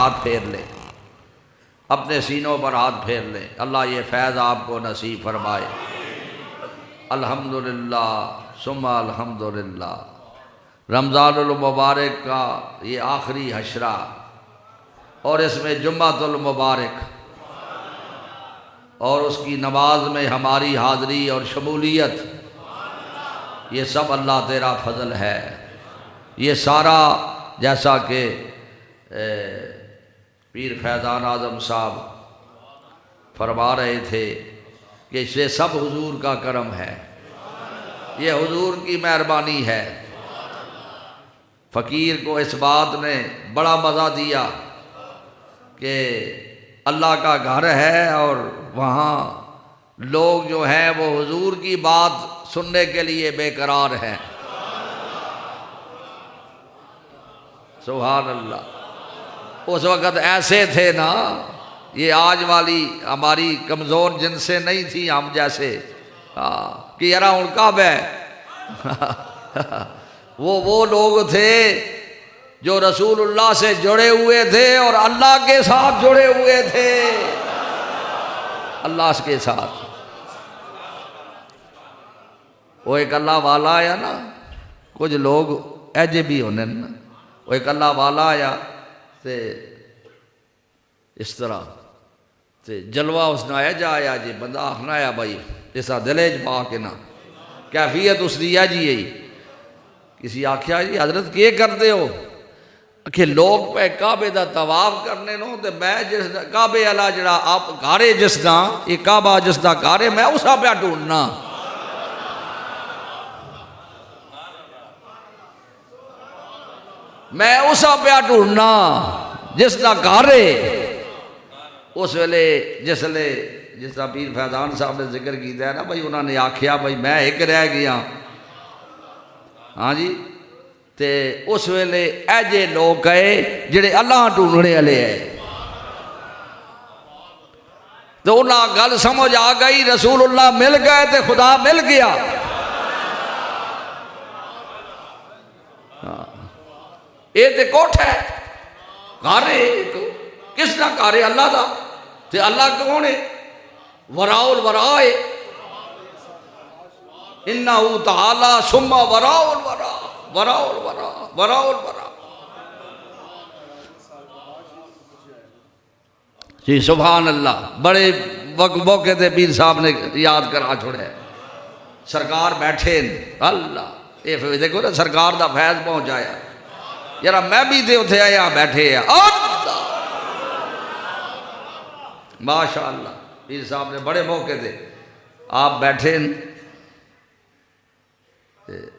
हाथ फेर ले, अपने सीनों पर हाथ फेर ले। अल्लाह ये फैज़ आपको नसीब फरमाए। अल्हम्दुलिल्लाह सुम्मा अल्हम्दुलिल्लाह। रमज़ानुल मुबारक का ये आखिरी हशरा और इसमें जुम्मातुल मुबारक और उसकी नमाज में हमारी हाज़री और शमूलियत, ये सब अल्लाह तेरा फ़ज़ल है। ये सारा जैसा कि पीर फैज़ान आज़म साहब फरमा रहे थे कि ये सब हुजूर का करम है, ये हुजूर की मेहरबानी है। फ़कीर को इस बात ने बड़ा मज़ा दिया कि अल्लाह का घर है और वहाँ लोग जो हैं वो हुजूर की बात सुनने के लिए बेकरार हैं। सुभान अल्लाह। उस वक़्त ऐसे थे ना, ये आज वाली हमारी कमज़ोर जिनसे नहीं थी हम जैसे, कि यारा उनका बै वो लोग थे जो रसूलुल्लाह से जुड़े हुए थे और अल्लाह के साथ जुड़े हुए थे, अल्लाह के साथ। वो एक अल्लाह वाला आया ना, कुछ लोग ऐजे भी होने ना, वो एक अल्लाह वाला आया ते इस तरह ते जलवा उसने आया जाया जी बंदा आखना आया भाई ऐसा दिले च पा के ना कैफियत उसकी है जी। यही किसी आख्या जी हजरत के करते हो कि लोग पे काबे का तवाफ करने नो ते मैं जिस काबे वाला जड़ा आप घारे जिसदा ये काबा जिसदा घारे मैं उसा पे ढूंढना। मैं उसा पे ढूंढना जिसदा घारे। उस वेले जिसले जिस पीर फैजान साहब ने जिक्र किया ना भाई, उन्होंने आख्या भाई मैं एक रह गया। हाँ जी, ते उस वेले ऐजे लोग गए जिहड़े अल्लाह ढूंढने वाले है। तो उन्हें गल समझ आ गई, रसूलुल्लाह मिल गए तो खुदा मिल गया। ये तो कोठ है, घर है, किसका घर है? अल्लाह का। ते अल्लाह कौन है? वराउल वरा है, इन्नहु तआला सुम्मा वराउल वरा, वराउल वरा, वराउल वरा। जी सुभान अल्लाह। बड़े मौके ते पीर साहब ने याद करा छोड़े। सरकार बैठे अल्लाह, ये देखो ना सरकार का फैज पहुंचाया। यार मैं भी तो उथे आया बैठे माशाअल्लाह। पीर साहब ने बड़े मौके थे आप बैठे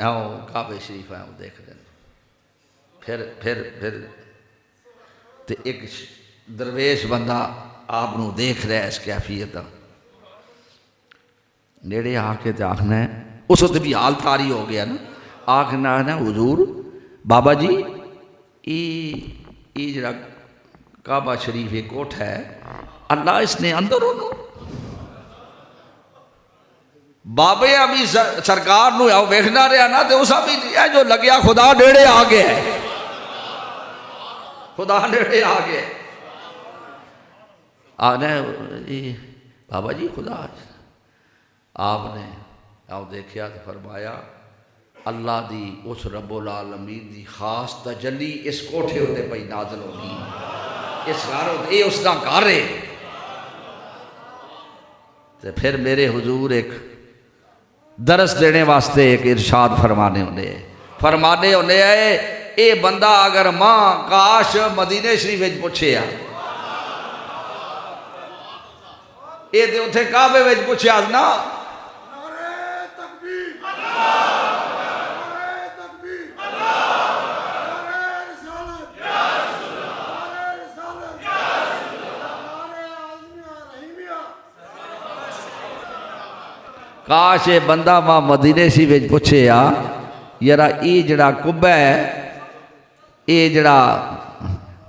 आओ काबे शरीफ आओ देख रहे। फिर ते एक दरवेश बंदा आप देख रहा है इस कैफियत नेड़े आके तो आखना है, उस वक्त भी हाल तारी हो गया ना, आखना है ना हुजूर बाबा जी ये जरा काबा शरीफ एक कोठ है अल्लाह इसने अंदर हो बाबे अभी सरकार नू वेखना रहा ना तो उस भी जो लग्या खुदा नेड़े आ गया, खुदा नेड़े आ गया। आने बाबा जी खुदा आपने आओ देखिया तो फरमाया अल्लाह दी उस रब्बुल आलमीन दी खास तजल्ली इस कोठे उत्ते पई नाज़िल होगी, इस घर ये उसका घर है। तो फिर मेरे हुजूर एक दरस देने वास्ते एक इरशाद फरमाने होने ये बंदा अगर मां काश मदीने शरीफ पूछे ये तो उथे काबे विच पूछया ना, काश ये बंदा मां मदीने सी विच पूछे यारा ये जड़ा कुब्बा है ये जड़ा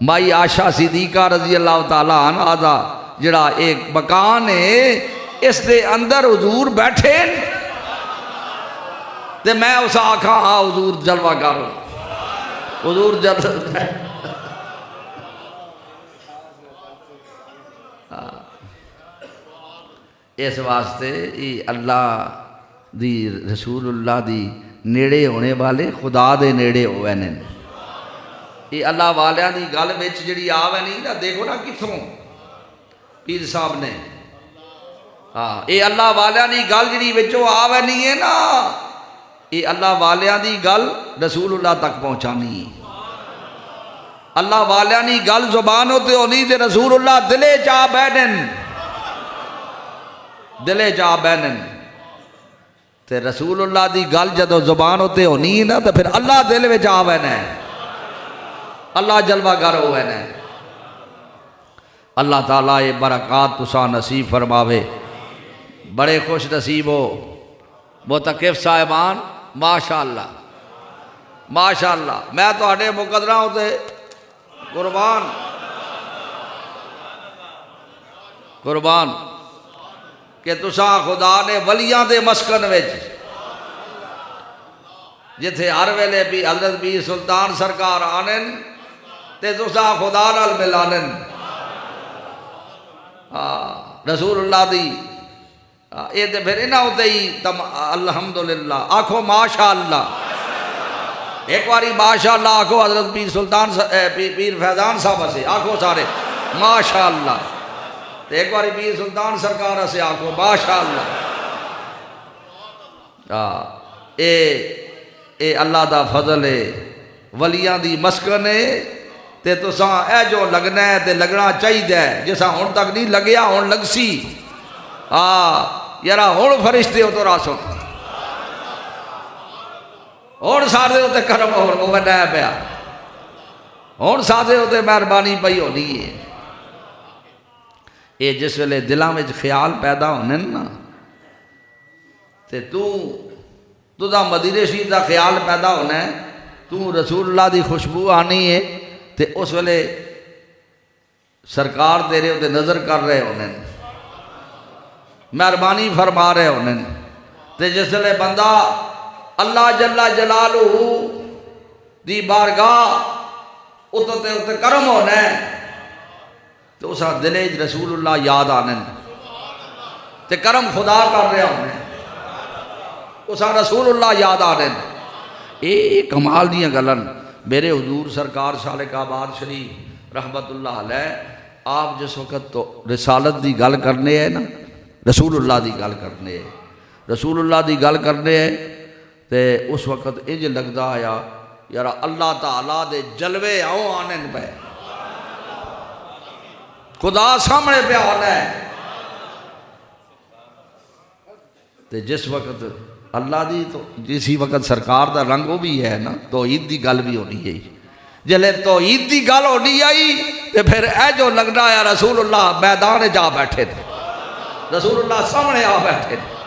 माई आशा सिद्दीका रजी अल्लाह तआला अन्हा दा जड़ा एक मकान है इस दे अंदर हुजूर बैठे ते मैं उस आखा हाँ हुजूर जलवा करो, हुजूर जलवा इस वास्ते ये अल्लाह दी रसूलुल्लाह दी नेड़े होने वाले खुदा दे नेड़े होवे ने। ये अल्लाह वालियां दी गल विच जिहड़ी आवे नहीं ना, देखो ना किथों पीर साहब ने, हाँ ये अल्लाह वालियां दी गल जिहड़ी विचों आवे नहीं है ना, ये अल्लाह वालियां दी गल रसूलुल्लाह तक पहुँचानी। अल्लाह वालियां दी गल जुबान होते होनी ते रसूलुल्लाह दिले चा बैठन, दिले चा बैठन ते रसूलुल्लाह दी गल जदों जुबान होते होनी ना तो फिर अल्लाह दिल विच आवे ने, अल्लाह जलवागर होवे ने। अल्लाह ताला ये बरक़ात तुसा नसीब फरमावे। बड़े खुश नसीब हो मुतकिफ साहिबान, माशाअल्लाह माशाअल्लाह। मैं तुहाडे मुकदरा उते कुर्बान कुर्बान कि तुसा खुदा ने वलियां दे मस्कन विच जिथे हर वेले भी हजरत पीर सुल्तान सरकार आनन ते तुसा खुदा नाल मिलानन। रसूलुल्लाह दी ये तो फिर इन्हां उत्ते ही अल्हम्दुलिल्लाह आखो माशाअल्लाह। एक बारी माशाअल्लाह आखो हजरत पीर सुल्तान पीर फैजान साहब से आखो सारे माशाअल्लाह। एक बारी पीर सुल्तान सरकार से आखो माशाअल्लाह। ए अल्लाह दा फजल है, वलियां दी मस्कन है ते तुसा ए जो लगना है ते लगना चाहिए जिसा हुण तक नहीं लग्या हुण लगसी। यारा हुण फरिश्ते हो तो रासो हुण सारे उत्ते करम हो बनाया पिया, हुण सारे उत्ते मेहरबानी पई होनी है। ये जिस वेले दिलों में ख्याल पैदा होने ना ते तुदा मदीने शरीफ का ख्याल पैदा होना है, तू रसूलुल्लाह की खुशबू आनी है ते उस वेले सरकार तेरे उत्ते नज़र कर रहे होने, मेहरबानी फरमा रहे होने। ते जिस वेले बंदा अल्लाह जल्ला जलालुहू दी बारगाह उत्ते उत्ते करम होना है तो उस दिले रसूलुल्लाह याद आने ते करम खुदा कर रहे होने, उस रसूलुल्लाह याद आने। ये कमाल दियां गल्लां। मेरे हुजूर सरकार सालिकाबाद शरीफ रहमतुल्लाह अलैह आप जिस वक्त तो रिसालत की गल करने है ना, रसूलुल्लाह की गल करने है, रसूलुल्लाह की गल करने है तो उस वक्त इंज लगता आया यार अल्लाह ताला दे जलवे आओ आने पे, खुदा सामने पे आना है। तो जिस वक्त अल्लाह दी तो जिस वक्त सरकार का रंग वो भी है ना, तौहीद की गल भी होनी है। जल्ले तौहीद की गल होनी आई तो फिर ए जो लगना है रसूलुल्लाह मैदान जा बैठे थे, रसूलुल्लाह सामने आ बैठे थे।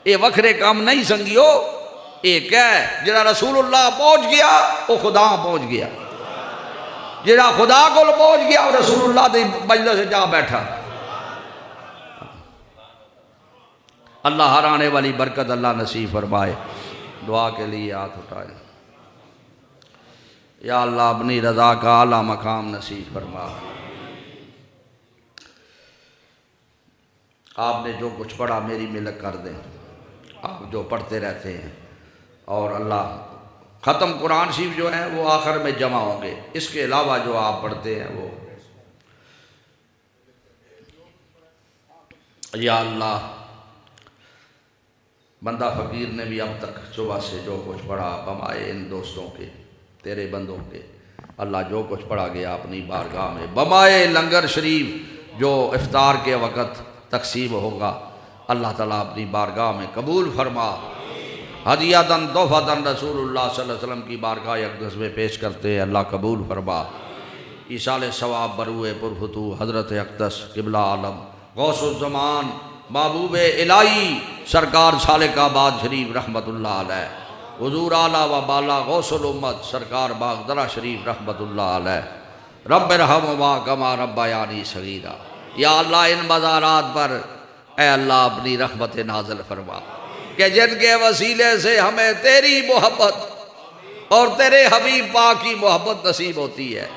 ये वखरे काम नहीं संगियो, एक है जरा रसूलुल्लाह पहुंच गया वो खुदा पहुंच गया, जरा खुदा को पहुंच गया वो रसूलुल्लाह की मजलिस से जा बैठा। अल्लाह हर आने वाली बरकत अल्लाह नसीब फरमाए। दुआ के लिए हाथ उठाए। या अल्लाह अपनी रज़ा का आला मकाम नसीब फरमा। आपने जो कुछ पढ़ा मेरी मिलक कर दें, आप जो पढ़ते रहते हैं। और अल्लाह ख़त्म कुरान शरीफ जो है वो आखिर में जमा होंगे, इसके अलावा जो आप पढ़ते हैं वो। या अल्लाह बंदा फ़कीर ने भी अब तक सुबह से जो कुछ पढ़ा बमाए इन दोस्तों के तेरे बंदों के, अल्लाह जो कुछ पढ़ा गया अपनी बारगाह में बमाए लंगर शरीफ जो इफ्तार के वक़्त तकसीम होगा, अल्लाह ताला अपनी बारगाह में कबूल फरमा। हदियातन तोहफ़तन रसूलुल्लाह सल्लल्लाहु अलैहि वसल्लम की बारगाह अक़दस में पेश करते हैं, अल्लाह कबूल फरमा। ईसाल सवाब बरुए पुरफतू हज़रत अक़दस क़िबला आलम गौसुज़्ज़मान महबूब इलाही सरकार सालिकाबाद शरीफ रहमतुल्लाह अलैह, हुजूर आला व बाला गौसुल उम्मत सरकार बागदरा शरीफ रहमतुल्लाह अलैह, रब्ब रहमुमा कमा रब्बयानी सगीरा। या अल्लाह इन मज़ारात पर ए अल्लाह अपनी रहमत नाज़िल फरमा कि जिनके वसीले से हमें तेरी मोहब्बत और तेरे हबीब पाक की मोहब्बत नसीब होती है।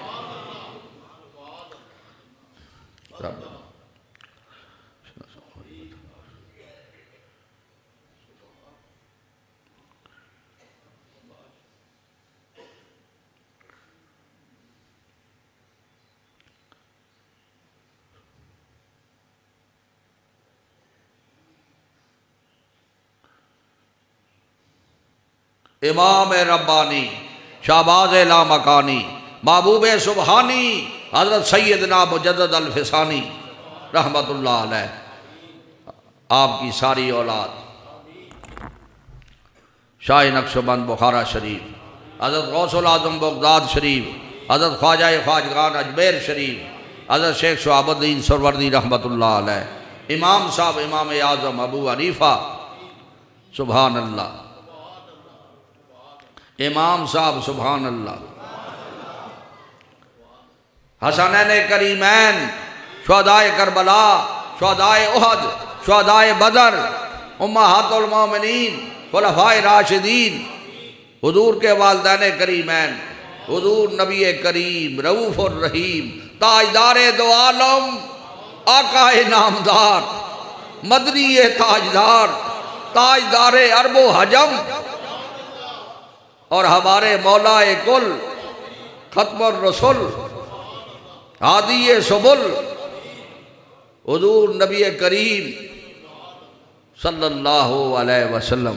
इमाम रब्बानी शाहबाज ला मकानी महबूब सुबहानी हज़रत सैयदना मुजद्दद अल फिसानी रहमतुल्लाह अलैह, आपकी सारी औलाद शाह नक्शबंद बुखारा शरीफ, हज़रत गौसुल आज़म बगदाद शरीफ, हज़रत ख्वाजा ख्वाजगान अजमेर शरीफ, हज़रत शेख शुआबुद्दीन सरवर्दी रहमतुल्लाह अलैह, इमाम साहब इमाम आज़म अबू हनीफा सुभान अल्लाह, इमाम साहब सुभान अल्लाह, हसनैन करीमैन, शुहदाए करबला, शुहदाए उहद, शुहदाए बदर, उम्महातुल मोमिनीन, खुलफाए राशिदीन, हुजूर के वालिदैन करीमैन, हुजूर नबी करीम रऊफ़ुर रहीम, ताजदारे दो आलम, आकाए नामदार, मदनी ताजदार, ताजदारे अरबो हजम और हमारे मौलाए कुल खत्मुर रसूल हादी सुबुल हुजूर नबी करीम सल्लल्लाहु अलैहि वसल्लम।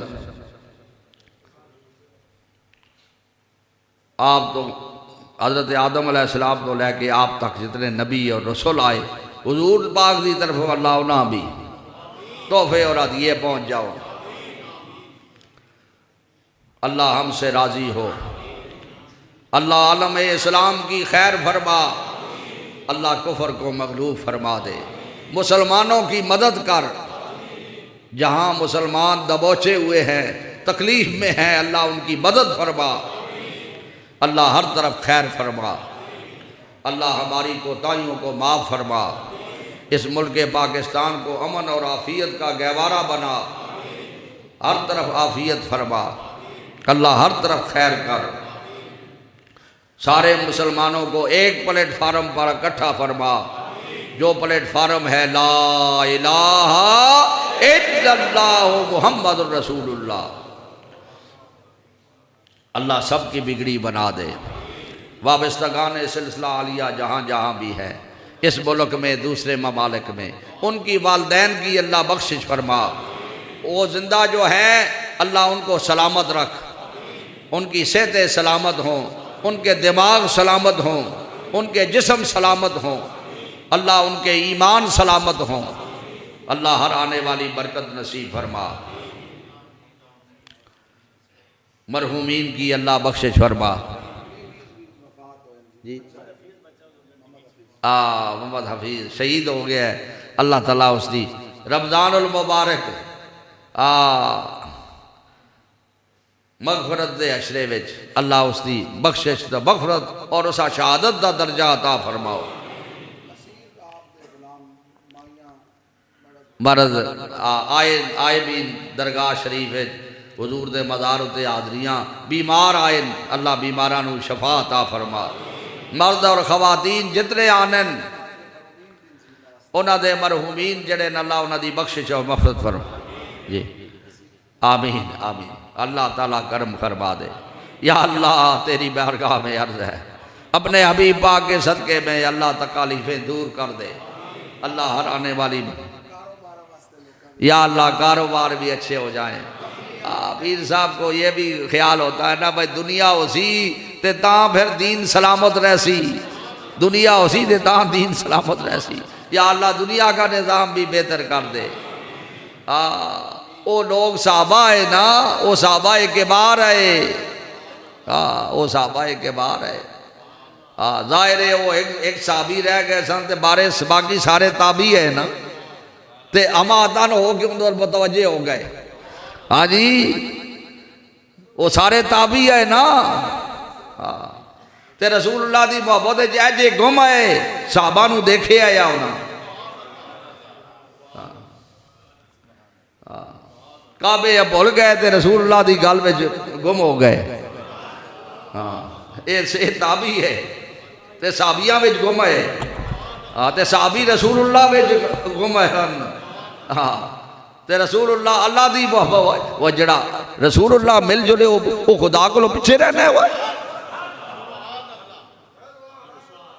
आप तो हज़रत आदम अलैहिस्सलाम तो लेके आप तक जितने नबी और रसूल आए, हुजूर पाक की तरफ अल्लाह ना भी तोहफे और हदिये पहुँच जाओ। अल्लाह हमसे राज़ी हो, अल्लाह आलम इस्लाम की खैर फरमा, अल्लाह कुफर को मगलूब फरमा दे, मुसलमानों की मदद कर, जहाँ मुसलमान दबोचे हुए हैं तकलीफ़ में हैं, अल्लाह उनकी मदद फरमा, अल्लाह हर तरफ खैर फरमा, अल्लाह हमारी कोताहियों को माफ़ फरमा, इस मुल्क पाकिस्तान को अमन और आफ़ियत का गहवारा बना, हर तरफ आफ़ियत फरमा, अल्लाह हर तरफ खैर कर, सारे मुसलमानों को एक प्लेटफार्म पर इकट्ठा फरमा, जो प्लेटफार्म है ला इलाहा इल्लल्लाह मुहम्मदुर रसूलुल्लाह। अल्लाह सब की बिगड़ी बना दे। वाबस्तगान सिलसिला आलिया जहाँ जहाँ भी है इस मुल्क में दूसरे ममालिक में, उनकी वालदैन की अल्लाह बख्शिश फरमा, वो जिंदा जो हैं अल्लाह उनको सलामत रख, उनकी सेहतें सलामत हों, उनके दिमाग सलामत हों, उनके जिस्म सलामत हों, अल्लाह उनके ईमान सलामत हों, अल्लाह हर आने वाली बरकत नसीब फरमा, मरहूमीन की अल्लाह बख्शिश फरमा। जी मोहम्मद हफीज़ शहीद हो गया है, अल्लाह ताला उसकी रमज़ानुल मुबारक मगफरत दे अशरे विच अल्लाह उसकी बख्शिश दा मगफरत और उस शहादत का दर्जा अता फरमाओ। मरद आए भी दरगाह शरीफ हुजूर दे मज़ार उत्ते हाज़रियां, बीमार आए अल्लाह बीमारां नूं शफा अता फरमा, मर्द और खवातीन जितने आनन उन्हां दे मरहूमीन जड़े अल्लाह उन्हां दी बख्शिश और मगफरत फरमा जी, आमीन आमीन। अल्लाह ताला करम फरमा दे। या अल्लाह तेरी बारगाह में अर्ज़ है, अपने हबीब पाक के सदक़े में अल्लाह तकालीफ़ें दूर कर दे, अल्लाह हर आने वाली, या अल्लाह कारोबार भी अच्छे हो जाएं। पीर साहब को ये भी ख्याल होता है ना भाई, दुनिया उसी ते तां फिर दीन सलामत रहसी, दुनिया उसी ते तां दीन सलामत रहसी। या अल्लाह दुनिया का निज़ाम भी बेहतर कर दे। वो लोग साहबा है ना, वो साहबा के बाहर है, वो साहबा के बाहर है। जाहिर है वो एक साहबी रह गए सन ते बारे बाकी सारे ताबी है ना, ते अमातन हो के उन मुतवज्जे हो गए। हाँ जी, वो सारे ताबी है ना। ते रसूलुल्लाह दी मोहब्बत जे गुम आए साहबा नू देखे आया उन्हें, काबे भुल गए तो रसूलुल्लाह दी गल में गुम हो गए। हाँ ये ताबी है ते साबिया में गुम है। हाँ तो साहबी रसूलुल्लाह विच गुम हन। हाँ तो रसूलुल्लाह अल्लाह दी वो जड़ा रसूलुल्लाह मिल जुले वो खुदा को पिछे रहना है।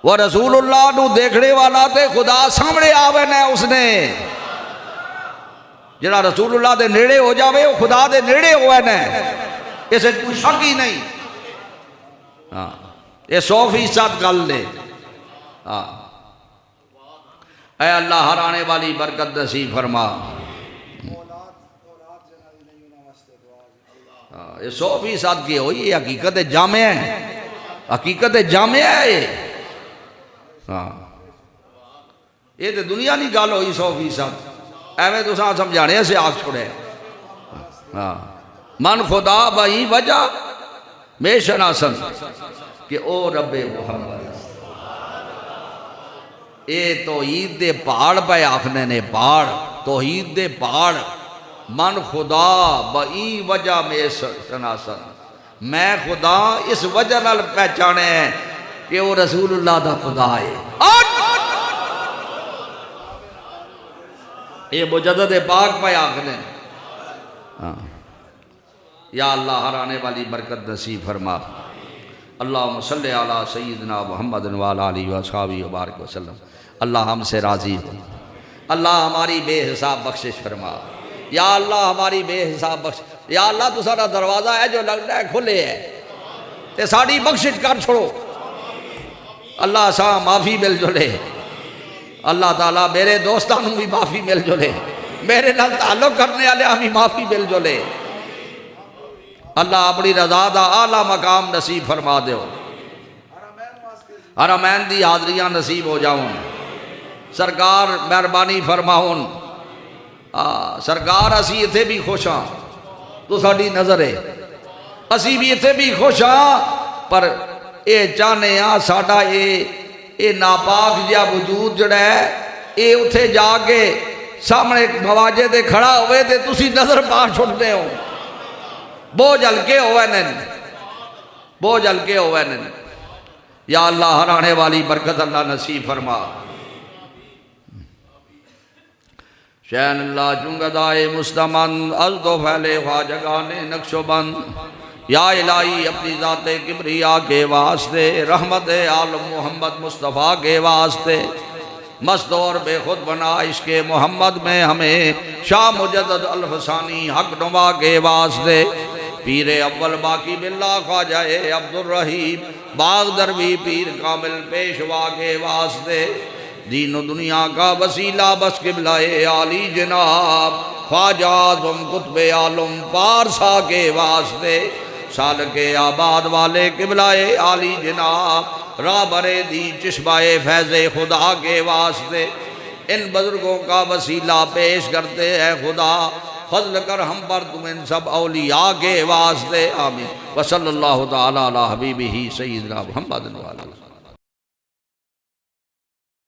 वो रसूलुल्लाह नू देखने वाला ते खुदा सामने आवेना है। उसने जड़ा रसूलुल्लाह दे नेड़े हो जावे वो खुदा दे नेड़े होवे ना, इसे कोई शक ही नहीं। हाँ ये 100% गल ने। हाँ ऐ अल्लाह हर आने वाली बरकत नसीब फरमा। हाँ ये 100% की हुई, ये हकीकत जामे है, हकीकत जामे है ये। हाँ ये तो दुनिया की गल हुई 100%। एवं तुसा समझाने से आख छोड़े। हाँ मन खुदा बही वजह बेशनासन कि ओ रब्बे मुहम्मद, ये तौहीद दे पहाड़ पे आखने ने, पहाड़ तौहीद दे पहाड़। मन खुदा बई वजह में शनासन, मैं खुदा इस वजह नाल पहचाने कि वो रसूलुल्लाह दा खुदा है। ये मुजद्दिद पाक पे आखने। हाँ या अल्लाह हर आने वाली बरकत नसीब फरमा। अल्लाहुम्मा सल्लि अला सय्यिदिना मुहम्मद व अला आलिहि व अस्हाबिहि व बारिक वसल्लम। अल्लाह हमसे राज़ी हो, अल्लाह हमारी बेहिसाब बख्शिश फरमा। या अल्लाह हमारी बेहिसाब बख्श, या अल्लाह तो सारा दरवाज़ा है जो लगता है खुले है ते साड़ी बख्शिश कर छोड़ो। अल्लाह सा माफ़ी मिल जुले। अल्लाह ताला मेरे दोस्तों भी माफ़ी मिल जुले, मेरे नाल ताल्लुक करने वाले भी माफ़ी मिल जुले। अल्लाह अपनी रज़ा दा आला मकाम नसीब फरमा दो। हरमैन दी हाज़रियाँ नसीब हो जाऊन। सरकार मेहरबानी फरमाउन। सरकार असी इत्थे भी खुश हाँ, तो साड़ी नज़र है असी भी इत्थे भी खुश हाँ, पर ये चाहने हाँ साडा ये नापाक जिहा वजूद जड़ा है ये उत्थे जाके सामने मवाजे ते खड़ा होवे ते तुसी नज़र पा छुड़ते हो। बोझ हल्के होवे ने, बोझ हल्के होवे ने। या अल्लाह हर आने वाली बरकत अल्लाह नसीब फरमा। शैन अल्लाह चुंगदाए मुस्तमन अज तो फैले ख्वाजगाने नक्शोबंद। या इलाही अपनी ज़ाते किबरिया के वास्ते, रहमत आलम मोहम्मद मुस्तफ़ा के वास्ते, मस्त और बेखुद बना इसके मोहम्मद में हमें शाह मुजद्दिद अल फसानी हक नुमा के वास्ते। पीरे अव्वल बाकी बिल्ला ख्वाजा अब्दुर रहीम बाग दरवी पीर कामिल पेशवा के वास्ते। दीन दुनिया का वसीला बस किबलाए आली जनाब ख्वाजा तुम कुतबे आलम पारसा के वास्ते। साल के आबाद वाले किबलाए आली जनाब राबरे दी चिश्बाए फैज़े खुदा के वास्ते। इन बुजुर्गों का वसीला पेश करते हैं खुदा, फजल कर हम पर तुम इन सब औलिया के वास्ते। आमीन। व सल्लल्लाहु तआला अला हबीबिही सय्यिदिना मुहम्मद।